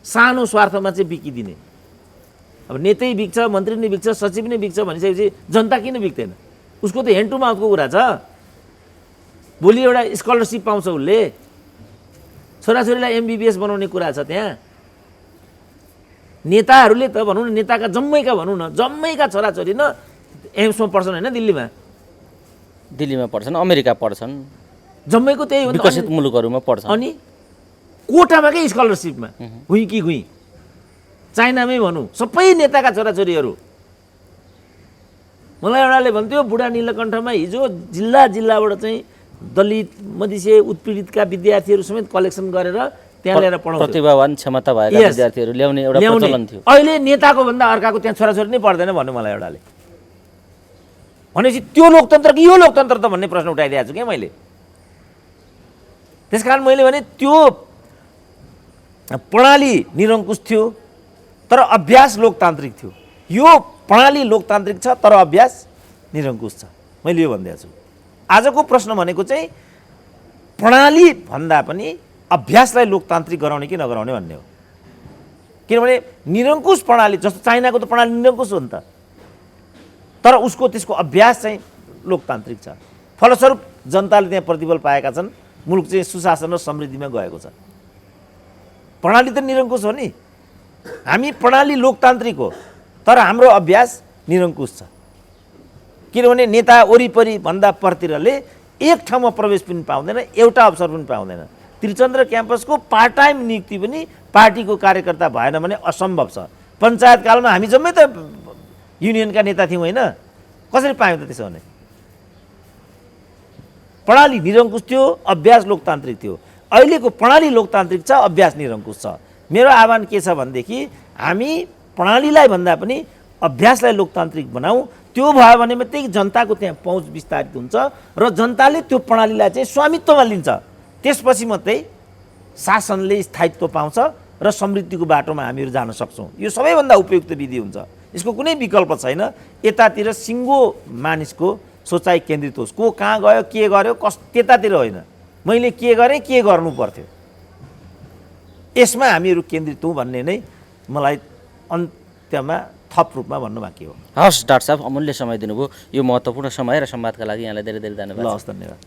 सानो स्वार्थमा चाहिँ बिकिदिने, अब नेतै बिक्छ, मन्त्री नै बिक्छ, सचिव नै बिक्छ भनिसकेपछि जनता किन बिक्दैन? उसको त ह्यान्ड टु माउथको कुरा छ। भोलि एउटा स्कलरसिप पाउँछ उसले, छोराछोरीलाई MBBS बनाउने कुरा छ त्यहाँ। नेताहरूले त भनौँ न, नेताका जम्मैका भनौँ न, जम्मैका छोराछोरी न एम्समा पढ्छन् होइन, दिल्लीमा पढ्छन्, अमेरिका पढ्छन्, जम्मैको त्यही हो, विकसित मुलुकहरूमा पढ्छन्। अनि कोटामा के स्कलरसिपमा हुँ कि गुई, चाइनामै भनौँ सबै नेताका छोराछोरीहरू। मलाई एउटाले भन्थ्यो बुढा नीलकण्ठमा हिजो जिल्लाबाट चाहिँ दलित मधेसी उत्पीडितका विद्यार्थीहरू समेत कलेक्सन गरेर त्यहाँ ल्याएर पढाउँथ्यो। प्रतिभावान क्षमता भएका विद्यार्थीहरू ल्याउने एउटा प्रचलन थियो। अहिले नेताको भन्दा अर्काको त्यहाँ छोराछोरी नै पढ्दैन भन्नु मलाई एउटाले। भनेपछि त्यो लोकतन्त्र कि यो लोकतन्त्र त भन्ने प्रश्न उठाइदिएको छु क्या मैले। त्यसकारण मैले भने त्यो प्रणाली निरङ्कुश थियो तर अभ्यास लोकतान्त्रिक थियो। यो प्रणाली लोकतान्त्रिक छ तर अभ्यास निरङ्कुश छ, मैले यो भनिदिएको छु। आजको प्रश्न भनेको चाहिँ प्रणाली भन्दा पनि अभ्यासलाई लोकतान्त्रिक गराउने कि नगराउने भन्ने हो। किनभने निरङ्कुश प्रणाली जस्तो चाइनाको त प्रणाली निरङ्कुश हो नि त, तर उसको त्यसको अभ्यास चाहिँ लोकतान्त्रिक छ। फलस्वरूप जनताले त्यहाँ प्रतिफल पाएका छन्, मुलुक चाहिँ सुशासन र समृद्धिमा गएको छ। प्रणाली त निरङ्कुश हो नि, हामी प्रणाली लोकतान्त्रिक हो तर हाम्रो अभ्यास निरङ्कुश छ। किनभने नेता वरिपरि भन्दा परतिरले एक ठाउँमा प्रवेश पनि पाउँदैन, एउटा अवसर पनि पाउँदैन। त्रिचन्द्र क्याम्पसको पार्ट टाइम नियुक्ति पनि पार्टीको कार्यकर्ता भएन भने असम्भव छ। पञ्चायत कालमा हामी जम्मै त युनियनका नेता थियौँ होइन, कसरी पायौँ त त्यसो भने? प्रणाली निरङ्कुश थियो, अभ्यास लोकतान्त्रिक थियो। अहिलेको प्रणाली लोकतान्त्रिक छ, अभ्यास निरङ्कुश छ। मेरो आह्वान के छ भनेदेखि हामी प्रणालीलाई भन्दा पनि अभ्यासलाई लोकतान्त्रिक बनाऊ। त्यो भयो भने मात्रै जनताको त्यहाँ पहुँच विस्तारित हुन्छ र जनताले त्यो प्रणालीलाई चाहिँ स्वामित्वमा लिन्छ। त्यसपछि मात्रै शासनले स्थायित्व पाउँछ र समृद्धिको बाटोमा हामीहरू जान सक्छौँ। यो सबैभन्दा उपयुक्त विधि हुन्छ, यसको कुनै विकल्प छैन। यतातिर सिङ्गो मानिसको सोचाइ केन्द्रित होस्, को कहाँ गयो के गर्यो त्यतातिर होइन, मैले के गरेँ के गर्नु पर्थ्यो। यसमा हामीहरू केन्द्रित हौँ भन्ने नै मलाई अन्त्यमा थप रूपमा भन्नु बाँकी हो। हवस् डाक्टर साहब, अमूल्य समय दिनुभयो। यो महत्त्वपूर्ण समय र संवादका लागि यहाँलाई धेरै धेरै धन्यवाद। ल हस्, धन्यवाद।